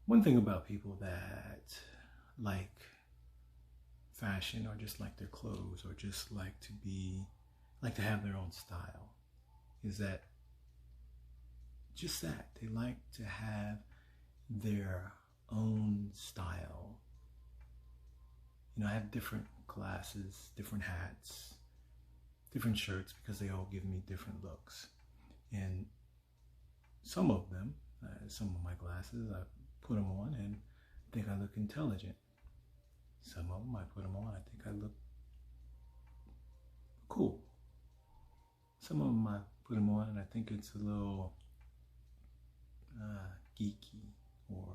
One thing about people that like fashion or just like their clothes or just like to have their own style is that just that they like to have their own style. I have different glasses, different hats, different shirts because they all give me different looks. And some of them, some of my glasses, I put them on and think I look intelligent. Some of them I put them on, I think I look cool. Some of them I put them on and I think it's a little geeky or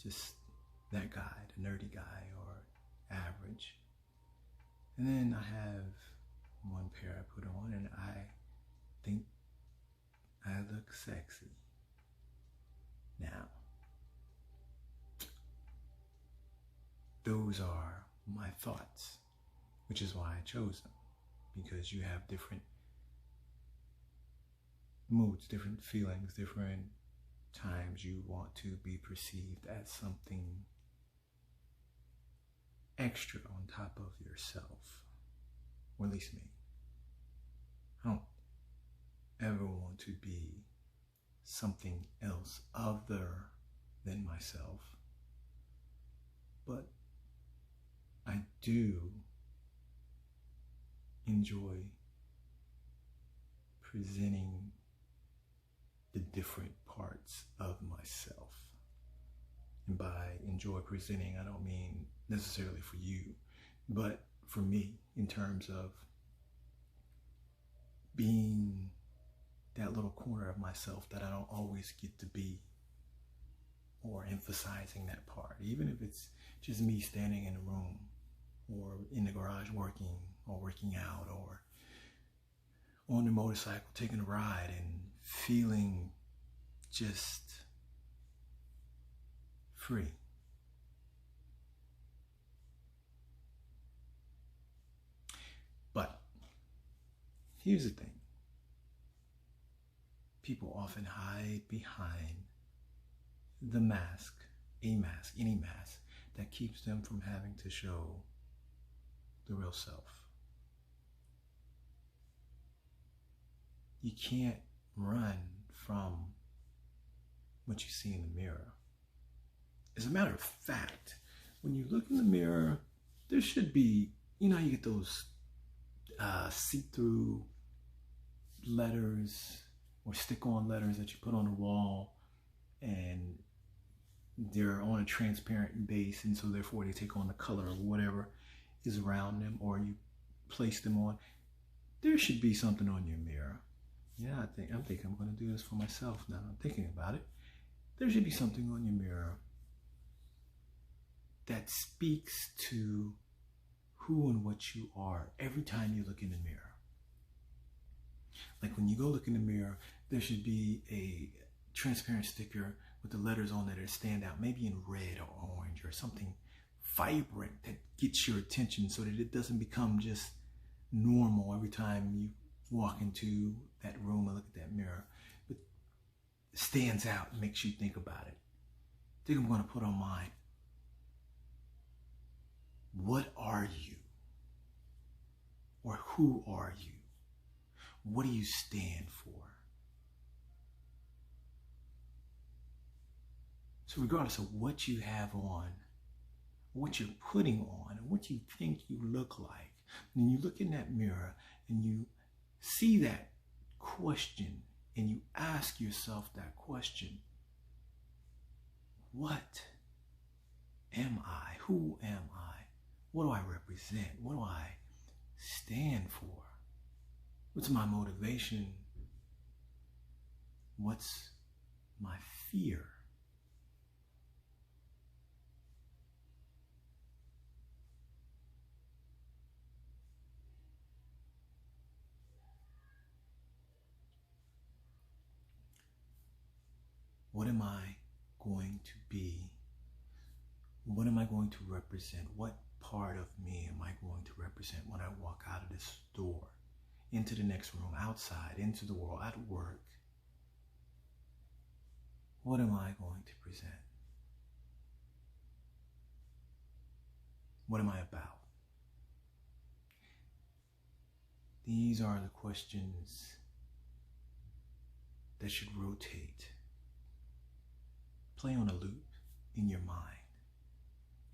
just that guy, the nerdy guy or average. And then I have one pair I put on and I think I look sexy. Now, those are my thoughts, which is why I chose them, because you have different moods, different feelings, different times you want to be perceived as something extra on top of yourself, or at least me. I don't ever want to be something else other than myself, but I do enjoy presenting the different parts of myself. And by enjoy presenting, I don't mean necessarily for you, but for me, in terms of being that little corner of myself that I don't always get to be, or emphasizing that part, even if it's just me standing in a room or in the garage working or working out or on the motorcycle taking a ride and feeling just free. But here's the thing. People often hide behind the mask, any mask that keeps them from having to show the real self. You can't run from what you see in the mirror. As a matter of fact, when you look in the mirror, there should be, you get those see-through letters or stick-on letters that you put on the wall, and they're on a transparent base, and so therefore they take on the color of whatever is around them, or you place them on. There should be something on your mirror. Yeah, I'm thinking I'm going to do this for myself now. I'm thinking about it. There should be something on your mirror that speaks to who and what you are every time you look in the mirror. Like when you go look in the mirror, there should be a transparent sticker with the letters on it that stand out, maybe in red or orange or something vibrant that gets your attention so that it doesn't become just normal every time you walk into that room and look at that mirror. But it stands out and makes you think about it. I think I'm going to put on mine. What are you? Or who are you? What do you stand for? So regardless of what you have on, what you're putting on, and what you think you look like, when you look in that mirror and you see that question and you ask yourself that question, what am I? Who am I? What do I represent? What do I stand for? What's my motivation? What's my fear? What am I going to be? What am I going to represent? What part of me am I going to represent when I walk out of this door, into the next room, outside, into the world, at work? What am I going to present? What am I about? These are the questions that should rotate, play on a loop in your mind,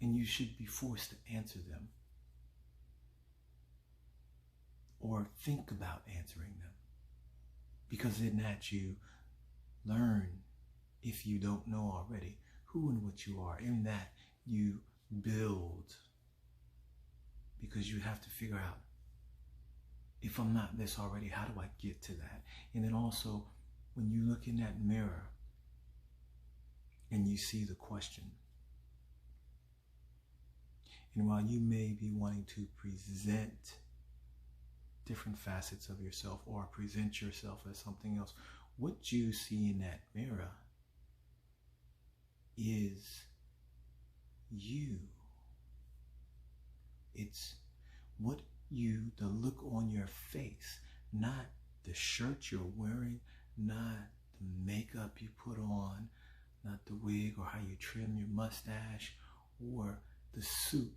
and you should be forced to answer them or think about answering them, because in that you learn, if you don't know already, who and what you are. In that you build, because you have to figure out, if I'm not this already, how do I get to that? And then also, when you look in that mirror and you see the question, and while you may be wanting to present different facets of yourself or present yourself as something else, what you see in that mirror is you. It's what the look on your face, not the shirt you're wearing, not the makeup you put on, not the wig or how you trim your mustache, or the suit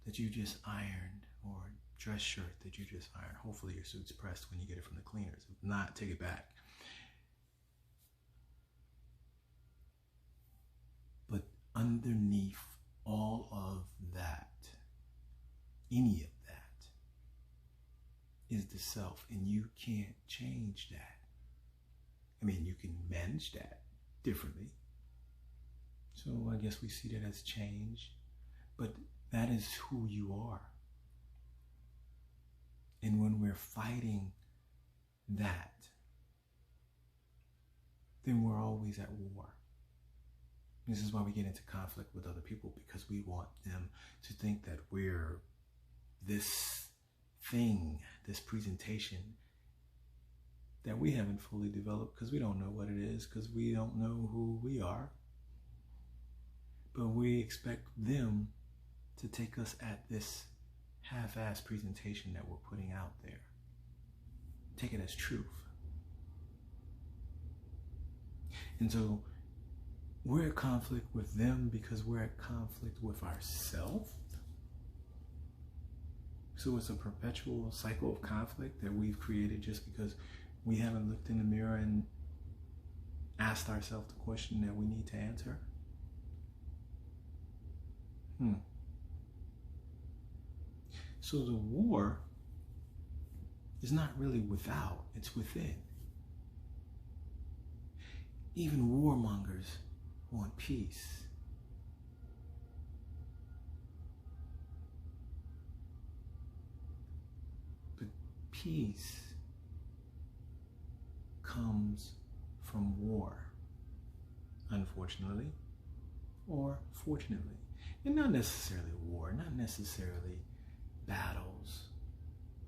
that you just ironed, or dress shirt that you just ironed. Hopefully your suit's pressed when you get it from the cleaners. If not, take it back. But underneath all of that, any of that, is the self, and you can't change that. I mean, you can manage that differently. So I guess we see that as change, but that is who you are. And when we're fighting that, then we're always at war. This is why we get into conflict with other people, because we want them to think that we're this thing, this presentation that we haven't fully developed, because we don't know what it is, because we don't know who we are. But we expect them to take us at this half-ass presentation that we're putting out there. Take it as truth. And so we're at conflict with them because we're at conflict with ourselves. So it's a perpetual cycle of conflict that we've created just because we haven't looked in the mirror and asked ourselves the question that we need to answer. So the war is not really without, it's within. Even warmongers want peace. But peace comes from war, unfortunately, or fortunately. And not necessarily war, not necessarily battles,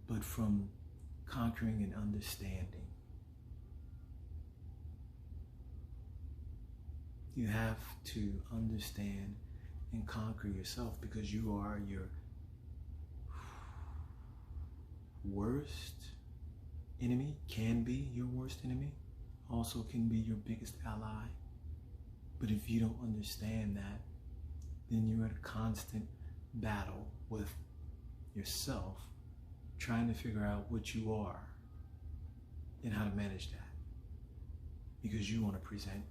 but from conquering and understanding. You have to understand and conquer yourself, because you are your worst enemy, can be your worst enemy, also can be your biggest ally. But if you don't understand that, then you're at a constant battle with yourself, trying to figure out what you are and how to manage that, because you want to present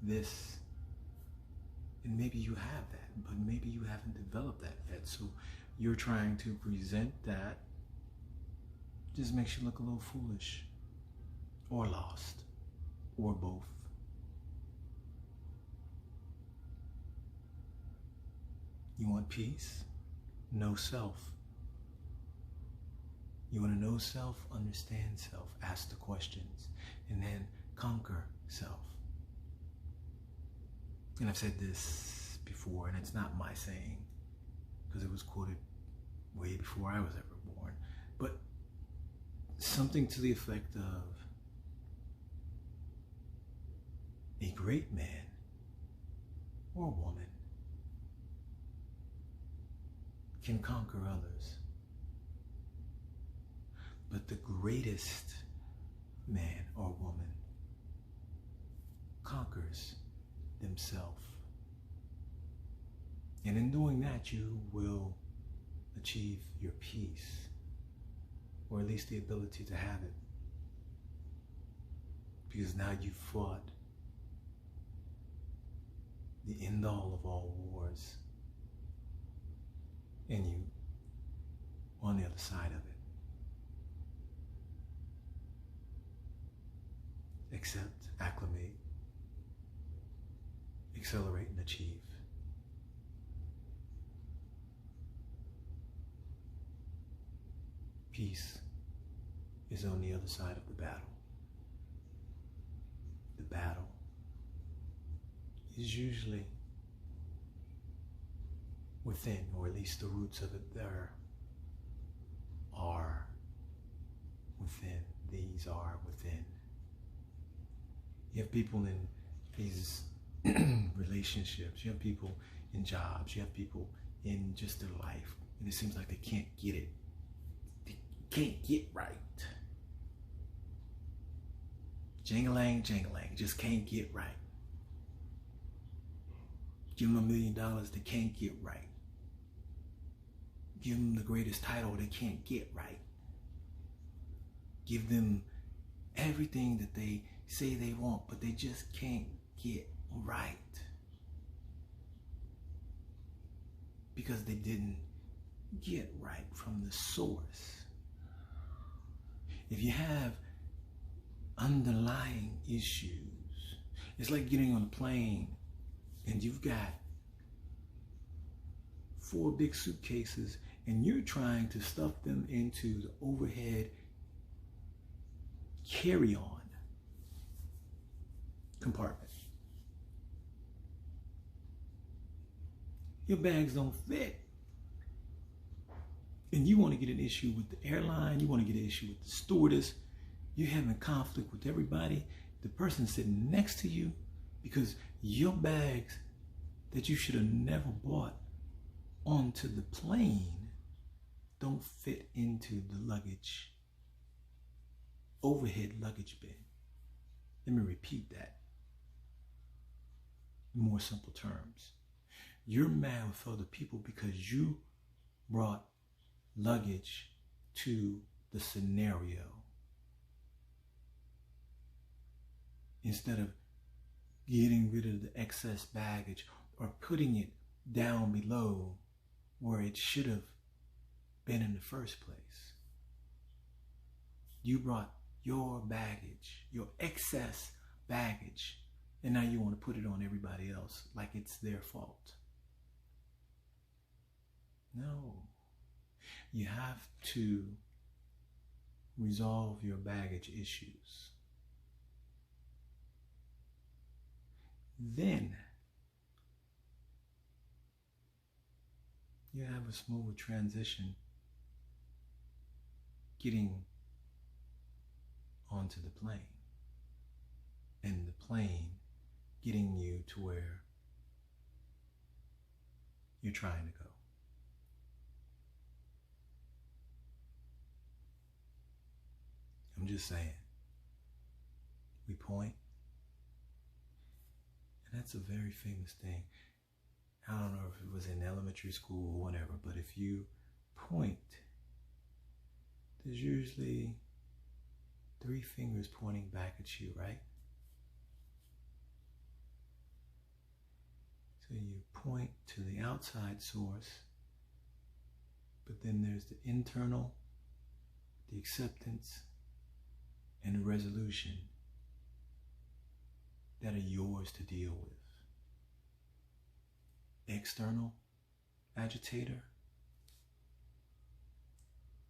this, and maybe you have that, but maybe you haven't developed that yet. So you're trying to present that, just makes you look a little foolish or lost or both. You want peace? Know self. You want to know self, understand self, ask the questions, and then conquer self. And I've said this before, and it's not my saying, because it was quoted way before I was ever born, but something to the effect of, a great man or woman can conquer others, but the greatest man or woman conquers themselves. And in doing that, you will achieve your peace, or at least the ability to have it. Because now you've fought the end all of all wars, and you on the other side of it. Accept, acclimate, accelerate, and achieve. Peace is on the other side of the battle. The battle is usually within, or at least the roots of it there are within. These are within. You have people in these relationships, you have people in jobs, you have people in just their life, and it seems like they can't get it. They can't get right. Jingling, just can't get right. Give them $1 million, they can't get right. Give them the greatest title, they can't get right. Give them everything that they say they want, but they just can't get right. Because they didn't get right from the source. If you have underlying issues, it's like getting on a plane and you've got 4 big suitcases and you're trying to stuff them into the overhead carry-on compartment. Your bags don't fit. And you want to get an issue with the airline, you want to get an issue with the stewardess, you're having conflict with everybody, the person sitting next to you, because your bags that you should have never bought onto the plane don't fit into the luggage, overhead luggage bin. Let me repeat that in more simple terms. You're mad with other people because you brought luggage to the scenario instead of getting rid of the excess baggage or putting it down below where it should have been in the first place. You brought your baggage, your excess baggage, and now you want to put it on everybody else like it's their fault. No. You have to resolve your baggage issues. Then you have a smooth transition getting onto the plane, and the plane getting you to where you're trying to go. I'm just saying, we point, and that's a very famous thing. I don't know if it was in elementary school or whatever, but if you point, there's usually 3 fingers pointing back at you, right? So you point to the outside source, but then there's the internal, the acceptance, and the resolution that are yours to deal with. External agitator,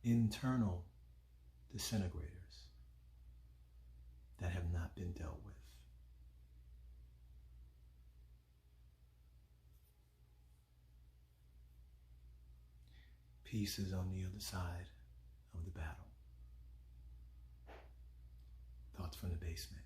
internal disintegrators that have not been dealt with. Peace is on the other side of the battle. Thoughts from the basement.